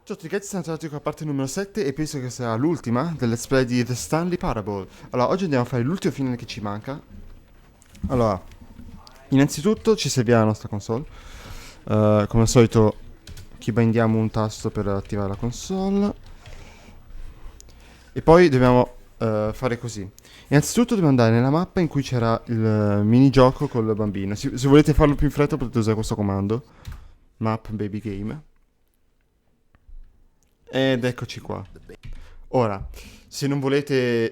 Ciao a tutti ragazzi, siamo tornati con la parte numero 7 e penso che sarà l'ultima del let's play di The Stanley Parable. Allora, oggi andiamo a fare l'ultimo finale che ci manca. Allora, innanzitutto ci serviamo la nostra console. Come al solito, keybindiamo un tasto per attivare la console. E poi dobbiamo fare così. Innanzitutto dobbiamo andare nella mappa in cui c'era il minigioco col bambino. Se volete farlo più in fretta potete usare questo comando. Map baby game. Ed eccoci qua. Ora, se non volete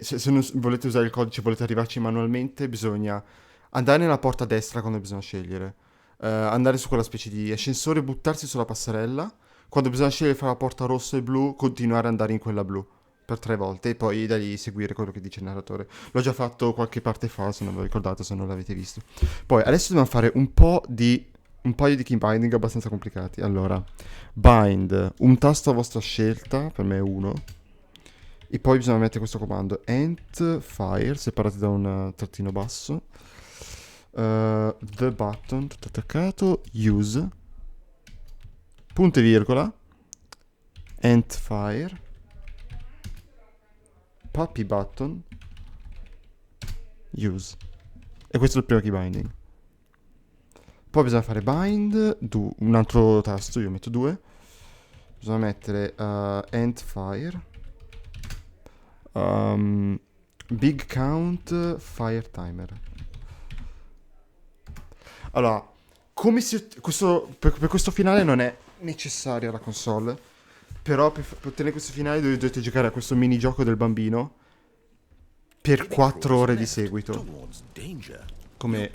usare il codice, volete arrivarci manualmente, bisogna andare nella porta a destra quando bisogna scegliere, andare su quella specie di ascensore, buttarsi sulla passerella, quando bisogna scegliere fra la porta rossa e blu, continuare ad andare in quella blu per 3 volte e poi da lì seguire quello che dice il narratore. L'ho già fatto qualche parte fa, se non ve lo ricordate, se non l'avete visto. Poi adesso dobbiamo fare un paio di key binding abbastanza complicati. Allora, bind, un tasto a vostra scelta, per me è 1. E poi bisogna mettere questo comando end fire, separati da un trattino basso. The button, tutto attaccato, use, punto e virgola, end fire, puppy button, use. E questo è il primo key binding. Poi bisogna fare bind, un altro tasto, io metto 2. Bisogna mettere end fire, big count, fire timer. Allora, per questo finale non è necessaria la console, però per ottenere questo finale dovete giocare a questo minigioco del bambino per 4 ore di seguito. Come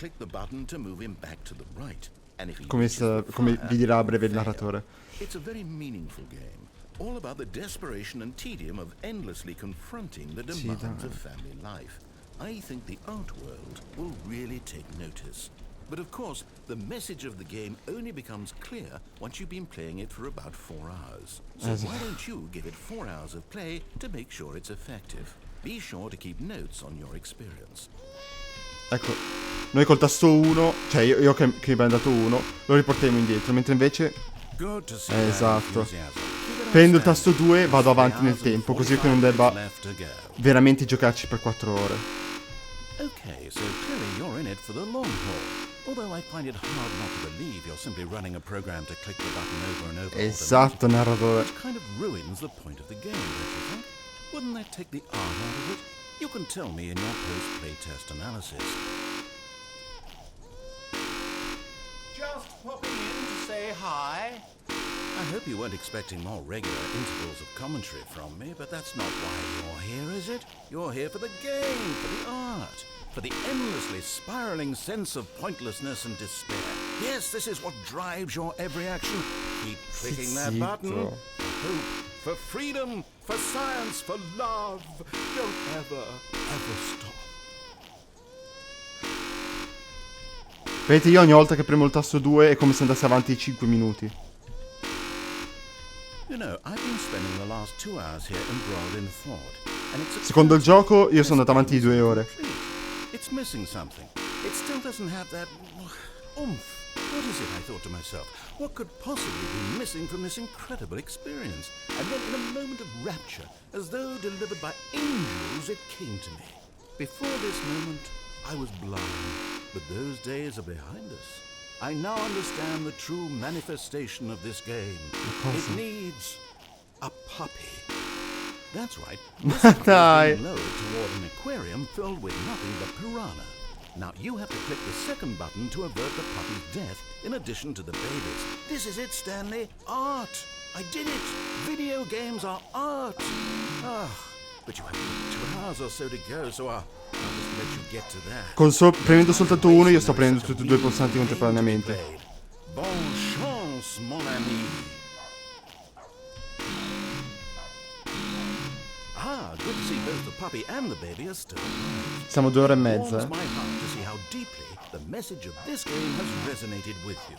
vi dirà a breve il narratore. It's a very meaningful game, all about the desperation and tedium of endlessly confronting the demands of family life. I think the art world will really take notice. But of course, the message of the game only becomes clear once you've been playing it for about 4 hours. So why don't you give it 4 hours of play to make sure it's effective? Be sure to keep notes on your experience. Ecco, noi col tasto 1, cioè io che mi ho dato 1, lo riportiamo indietro, mentre invece... esatto. Prendo il tasto 2 e vado avanti nel tempo, così che non debba veramente giocarci per 4 ore. Okay, so clearly you're in it for the long haul. Although I find it hard not to believe you're simply running a program to click the button over and over. Esatto, narratore. Which kind of ruins the point of the game, don't you think? Wouldn't that take the art out of it? You can tell me in your post-play test analysis. Just popping in to say hi. I hope you weren't expecting more regular intervals of commentary from me, but that's not why you're here, is it? You're here for the game, for the art, for the endlessly spiraling sense of pointlessness and despair. Yes, this is what drives your every action. Keep clicking that button. For hope, for freedom, for science, for love. Don't ever stop. Vedete, io ogni volta che premo il tasto 2 è come se andassi avanti 5 minuti. You know, I've been spending the last 2 hours here embroiled in thought, and it's Secondo il gioco io sono andato avanti di 2 ore. It's missing something. It still doesn't have that oomph. What is it, I thought to myself? What could possibly be missing from this incredible experience? And then in a moment of rapture, as though delivered by angels, it came to me. Before this moment, I was blind, but those days are behind us. I now understand the true manifestation of this game. It needs a puppy. That's right. This is being lowered toward an aquarium filled with nothing but piranha. Now you have to click the second button to avert the puppy's death in addition to the babies. This is it, Stanley. Art. I did it. Video games are art. But you have 2 hours or so to go, so I'll just let you get to that. Premendo soltanto 1 io sto prendendo tutti e 2 i pulsanti contemporaneamente. Bon chance, mon ami. Good to see both the puppy and the baby are still alive. Siamo 2 ore e mezza. It warms my heart to see how deeply the message of this game has resonated with you.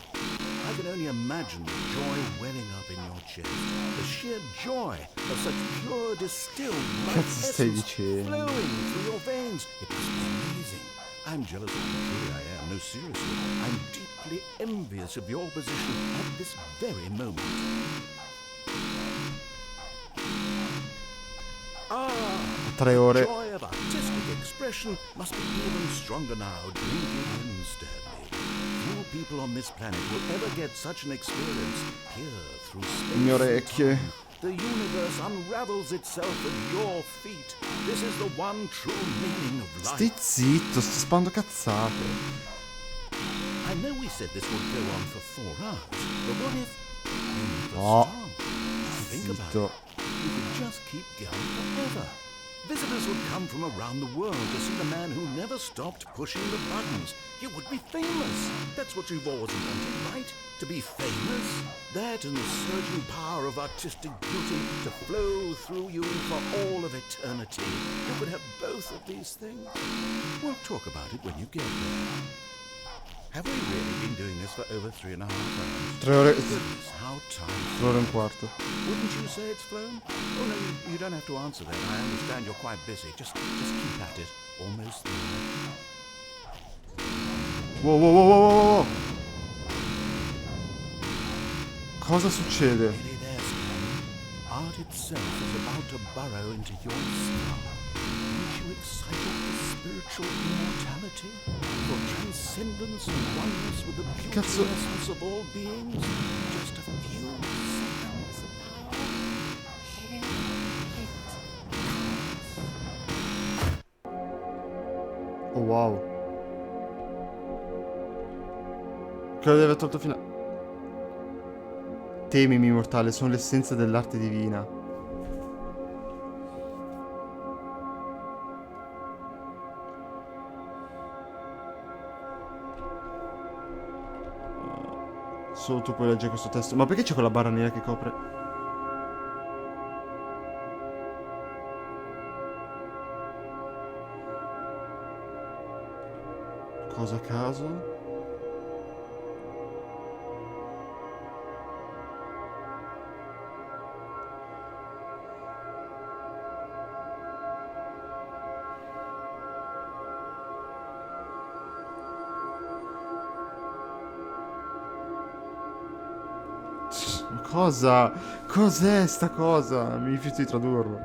I can only imagine the joy welling up in your chest, the sheer joy of such pure distilled life essence flowing through your veins. It must be amazing. I'm jealous of you, truly I am. No, seriously, I'm deeply envious of your position at this very moment. 3 ore. Joy of artistic expression must be even stronger now. Drink it in, Stanley. Few people on this planet will ever get such an experience here through space. Le mie and orecchie. time. The universe unravels itself at your feet. This is the one true meaning of Stai life. zitto, sto spando cazzate. I know we said this would go on for 4 hours, but what if you never Oh. stop? Think about Zitto. it. You could just keep going forever. Visitors would come from around the world to see the man who never stopped pushing the buttons. You would be famous. That's what you've always wanted, right? To be famous. That and the surging power of artistic beauty to flow through you for all of eternity. You could have both of these things. We'll talk about it when you get there. Have we really been doing this for over 3.5 hours? 3 ore. Goodness, how time 3 ore e un quarto. Wouldn't you say it's flown? Oh no, you don't have to answer that. I understand you're quite busy. Just keep at it. Almost there. Wow, wow, wow, wow, wow, wow. Cosa succede? Nearly there, Stanley. Art itself is about to burrow into your skull. Aren't you excited for spiritual immortality? For transcendence and oneness with the pure Cazzo. essence of all beings? Just a few seconds of power. Here it Oh wow. Quello di aver tolto fino a... Temimi, mortale, sono l'essenza dell'arte divina. Solo tu puoi leggere questo testo. Ma perché c'è quella barra nera che copre? Cosa a caso? Cosa? Cos'è sta cosa? Mi rifiuto di tradurlo.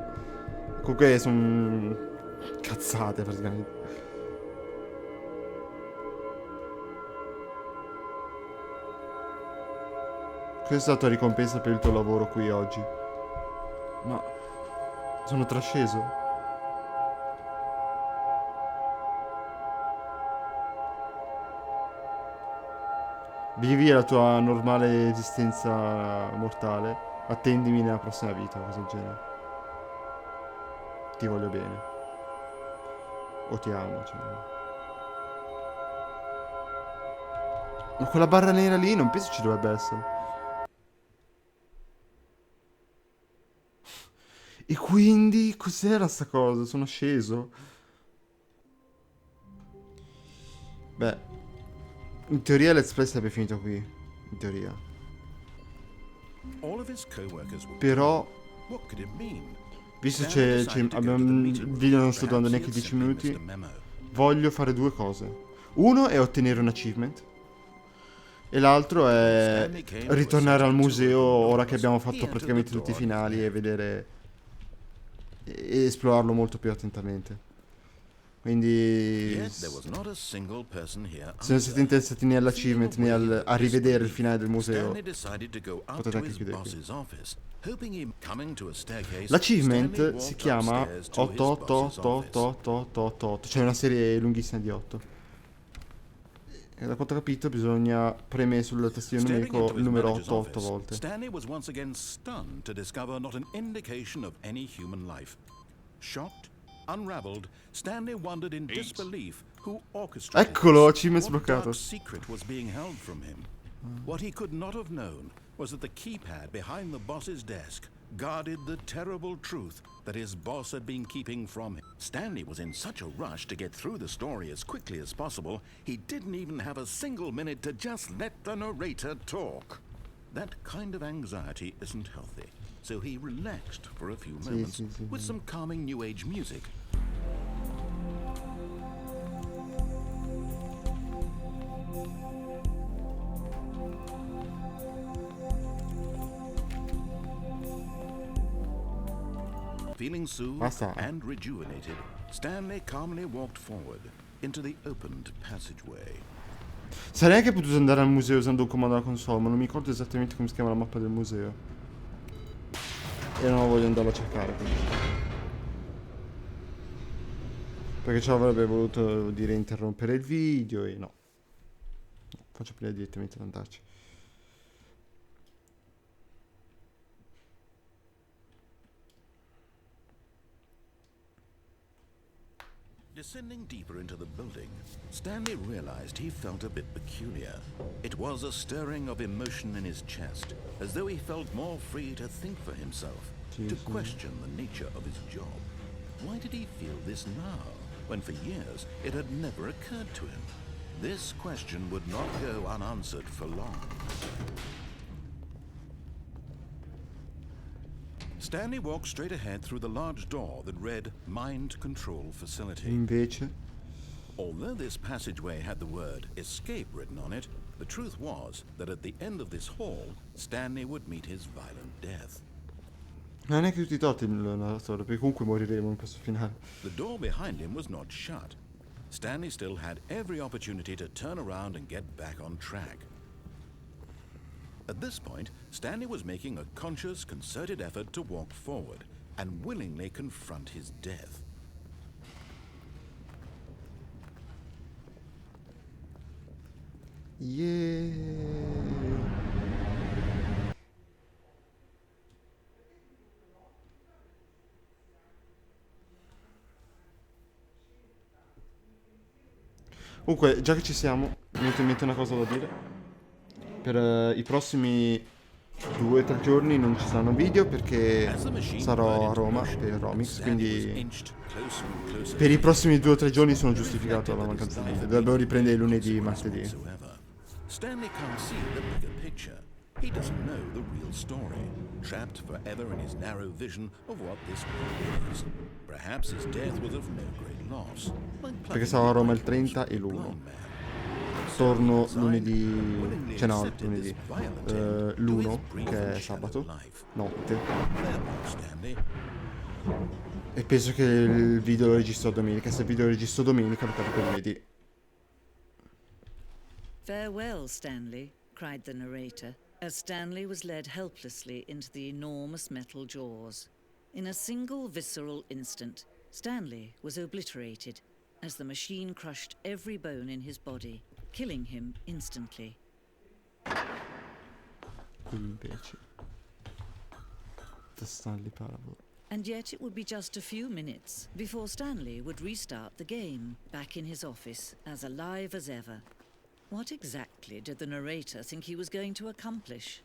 Comunque sono cazzate praticamente. Questa è stata ricompensa per il tuo lavoro qui oggi. Ma sono trasceso. Vivi la tua normale esistenza mortale. Attendimi nella prossima vita, cosa del genere. Ti voglio bene. O ti amo, cioè. Ma quella barra nera lì non penso ci dovrebbe essere. E quindi cos'era sta cosa? Sono sceso. Beh, in teoria Let's Play sarebbe finito qui. In teoria. All of his co-workers were Però, What could it mean? visto Stanley che decided to go abbiamo to the il meeting room. video non sto durando Perhaps neanche he had 10 simply minuti, missed a memo. voglio fare due cose. Uno è ottenere un achievement. E l'altro è ritornare al museo ora che abbiamo fatto praticamente tutti i finali e vedere e esplorarlo molto più attentamente. Quindi Yet there was not a single person here se non siete interessati né all'achievement né a rivedere il finale del museo, Stanley decided to go up potete to anche his chiudere qui. boss's office, hoping him coming to a staircase. L'achievement Stanley si walked chiama upstairs to his boss's office. 8888888, cioè una serie lunghissima di 8. E da quanto ho capito bisogna premere sul tastino Staring numerico into il his numero manager's 8 office, volte. Stanley was once again stunned to discover not an indication of any human life. Shocked, unraveled, Stanley wondered in disbelief who orchestrated Eccolo, this. achievement What sbloccato. dark secret was being held from him? What he could not have known was that the keypad behind the boss's desk guarded the terrible truth that his boss had been keeping from him. Stanley was in such a rush to get through the story as quickly as possible, he didn't even have a single minute to just let the narrator talk. That kind of anxiety isn't healthy, so he relaxed for a few moments with some calming new age music. Feeling soothed Basta. and rejuvenated, Stanley calmly walked forward into the opened passageway. Sarei anche potuto andare al museo usando un comando alla console, ma non mi ricordo esattamente come si chiama la mappa del museo. E non voglio andarla a cercare, quindi. Perché ciò avrebbe voluto dire interrompere il video e no. No, faccio prima direttamente ad andarci. Descending deeper into the building, Stanley realized he felt a bit peculiar. It was a stirring of emotion in his chest, as though he felt more free to think for himself, to question the nature of his job. Why did he feel this now, when for years it had never occurred to him? This question would not go unanswered for long. Stanley walked straight ahead through the large door that read Mind Control Facility. Invece. Although this passageway had the word escape written on it, the truth was that at the end of this hall, Stanley would meet his violent death. Non è che tutti i torti nella storia, perché comunque moriremo in questo finale. The door behind him was not shut. Stanley still had every opportunity to turn around and get back on track. At this point, Stanley was making a conscious, concerted effort to walk forward and willingly confront his death. Yeah. Comunque, già che ci siamo, mi è venuta in mente una cosa da dire. Per i prossimi 2 o 3 giorni non ci saranno video perché sarò a Roma per Romix, quindi per i prossimi 2 o 3 giorni sono giustificato la mancanza di video. Dovrebbero riprendere lunedì, martedì. Stanley can't see the bigger picture. He doesn't know the real story, trapped forever in his narrow vision of what this world is. Perhaps his death was of no great loss. Perché sarò a Roma il 30 e l'1. Torno lunedì, cioè no, lunedì, l'1 che è sabato, notte. E penso che il video lo registro domenica. Se il video lo registro domenica lo carico lunedì. Farewell, Stanley, cried the narrator, as Stanley was led helplessly into the enormous metal jaws. In a single visceral instant, Stanley was obliterated as the machine crushed every bone in his body, killing him instantly. Invece, the Stanley Parable. And yet it would be just a few minutes before Stanley would restart the game, back in his office, as alive as ever. What exactly did the narrator think he was going to accomplish?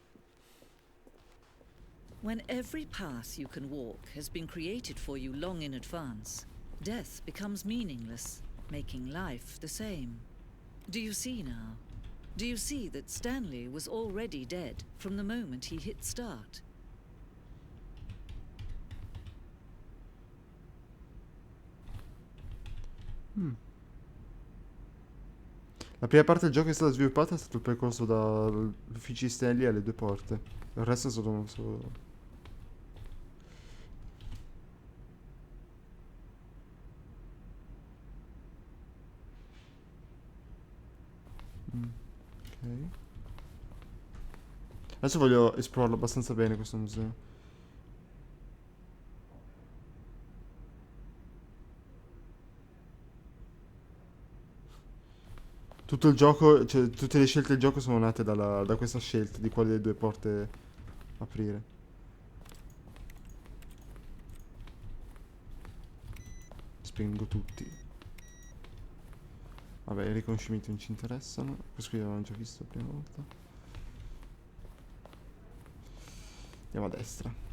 When every path you can walk has been created for you long in advance, death becomes meaningless, making life the same. Do you see now? Do you see that Stanley was already dead from the moment he hit start? La prima parte del gioco è stata sviluppata, è stato il percorso dall'ufficio di Stanley alle 2 porte. Il resto è stato solo... Ok. Adesso voglio esplorarlo abbastanza bene questo museo. Tutto il gioco, cioè tutte le scelte del gioco sono nate da questa scelta di quale delle 2 porte aprire. Spengo tutti. Vabbè, i riconoscimenti non ci interessano. Questo qui l'avevamo già visto la prima volta. Andiamo a destra.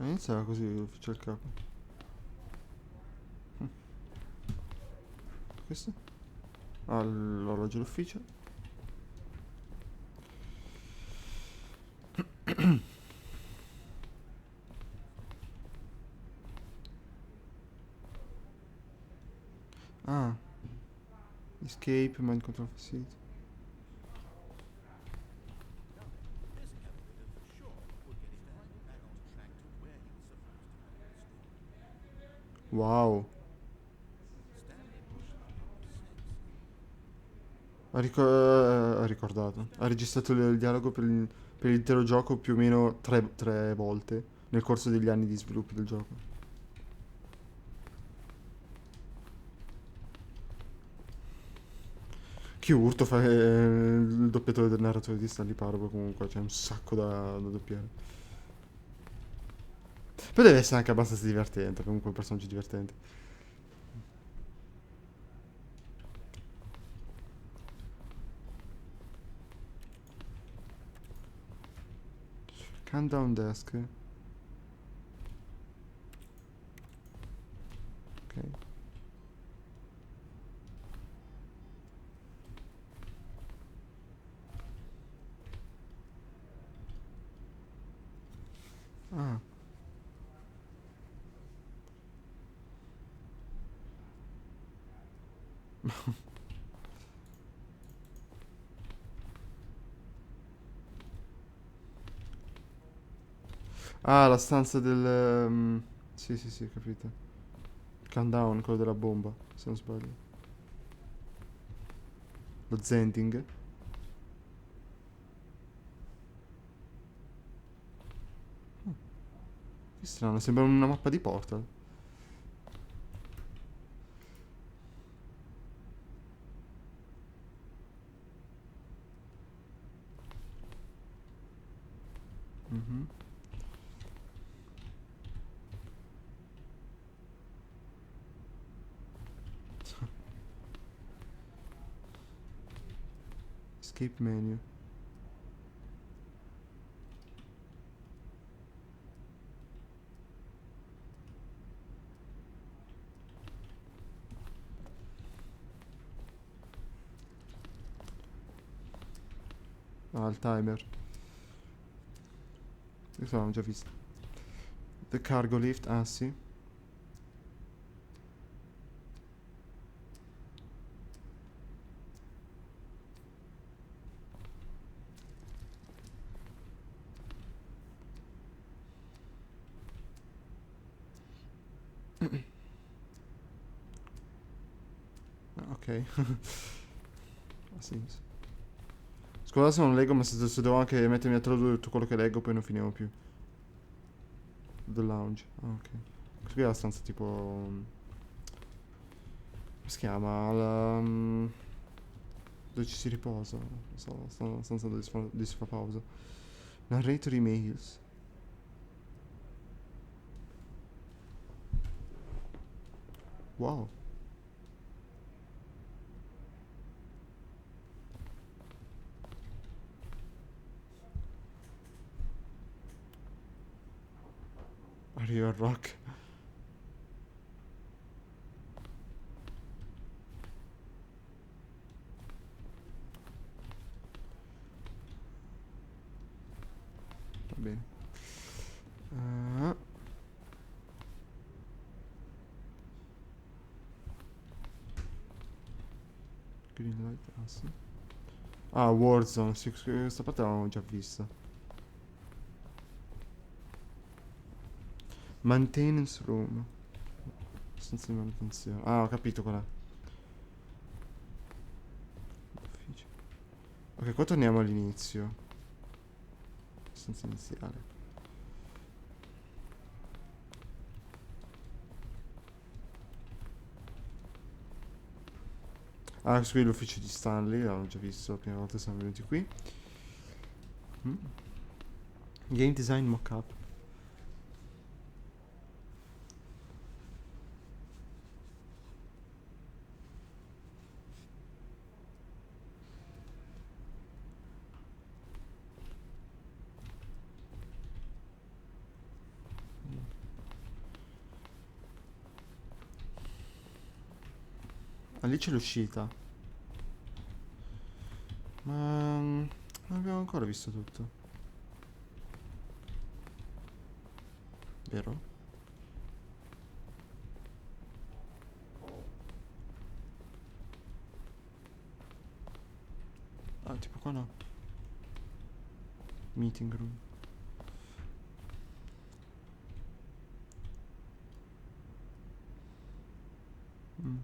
Iniziava così l'ufficio al capo. Questo? Ah, l'orologio d'ufficio. Ah. Escape, mind control facility. Wow. Ha ricordato. Ha registrato il dialogo per l'intero gioco più o meno tre volte nel corso degli anni di sviluppo del gioco. Che urto fa il doppiatore del narratore di Stanley Parable comunque, c'è un sacco da doppiare. Però deve essere anche abbastanza divertente, comunque un personaggio divertente. Countdown desk. Ok. Ah. Ah, la stanza del... sì, sì, sì, capito. Countdown, quello della bomba, se non sbaglio. Lo Zending. Che strano, sembra una mappa di Portal. Mhm. Escape menu. Ah, il timer. Questo l'abbiamo già visto. The cargo lift, ah sì. Ah, ok. Ha senso. Scusa se non leggo, ma se devo anche mettermi a tradurre tutto quello che leggo, poi non finiamo più. The lounge. Ah, ok. Questa qui è la stanza tipo... come si chiama? Dove ci si riposa. Non so, la stanza dove si fa pausa. Narrator emails. Wow. Arriva il rock. Va bene. Ah. Green light, ah sì. Ah, Warzone, sì, questa parte l'avevamo già vista. Maintenance room. Stanza di manutenzione. Ah, ho capito qual è. Ufficio. Ok, qua torniamo all'inizio. Stanza iniziale. Ah, questo qui è l'ufficio di Stanley, l'avevamo già visto la prima volta che siamo venuti qui. Mm. Game design mockup. Ah, lì c'è l'uscita. Ma non abbiamo ancora visto tutto. Vero? Ah, tipo qua no. Meeting room. Mm.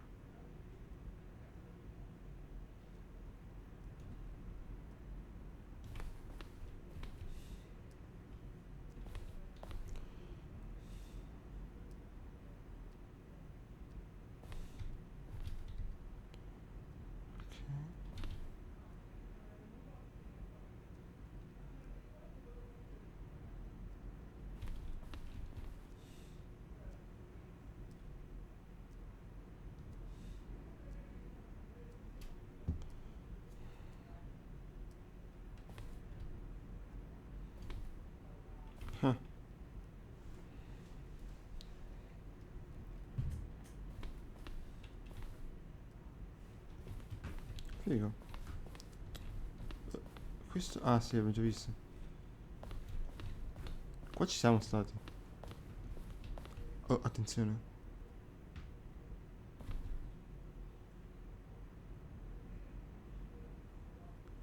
Ah, figo. Questo... Ah sì, abbiamo già visto. Qua ci siamo stati. Oh, attenzione.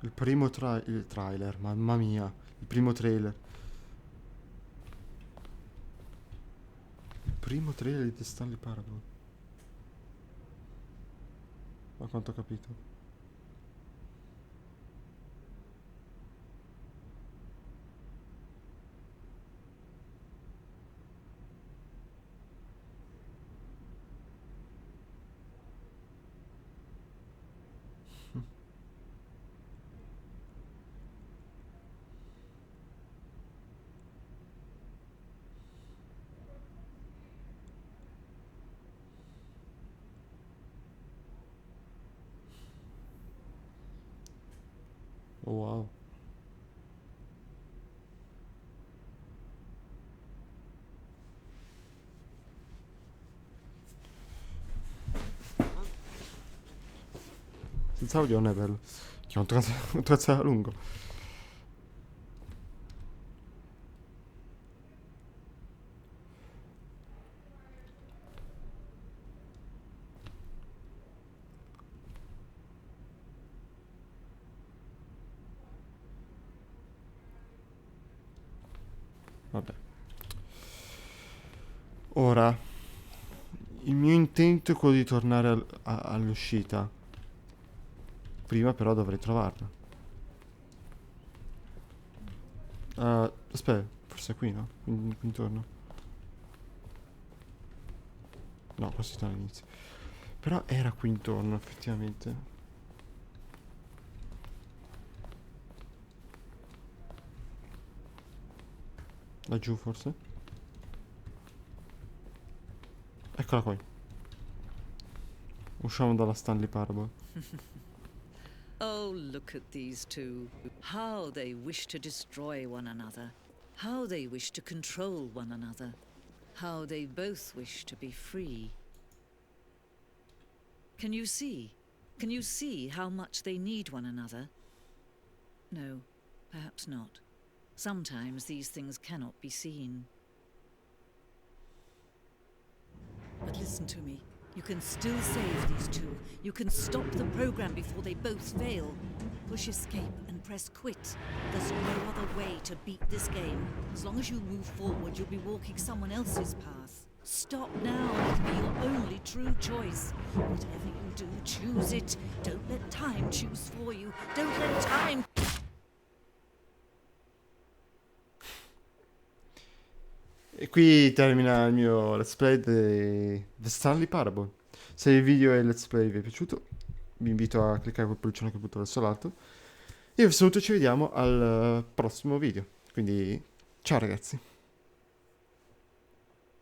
Il primo il trailer, mamma mia. Il primo trailer. Il primo trailer di Stanley Parable. Ma quanto ho capito. Oh, wow. Senza audio non è bello. Che è un trazzo lungo. Vabbè. Ora, il mio intento è quello di tornare all'uscita. Prima però dovrei trovarla. Aspetta, forse è qui, no? Qui intorno. No, questo è all'inizio. Però era qui intorno, effettivamente. Laggiù, forse? Eccola qui. Usciamo dalla Stanley Parable. Oh, look at these two. How they wish to destroy one another. How they wish to control one another. How they both wish to be free. Can you see? Can you see how much they need one another? No, perhaps not. Sometimes these things cannot be seen. But listen to me. You can still save these two. You can stop the program before they both fail. Push escape and press quit. There's no other way to beat this game. As long as you move forward, you'll be walking someone else's path. Stop now. It can be your only true choice. Whatever you do, choose it. Don't let time choose for you. Don't let time... E qui termina il mio let's play di The Stanley Parable. Se il video e il let's play vi è piaciuto, vi invito a cliccare quel pollicione che butto verso l'alto. Io vi saluto e ci vediamo al prossimo video. Quindi, ciao ragazzi.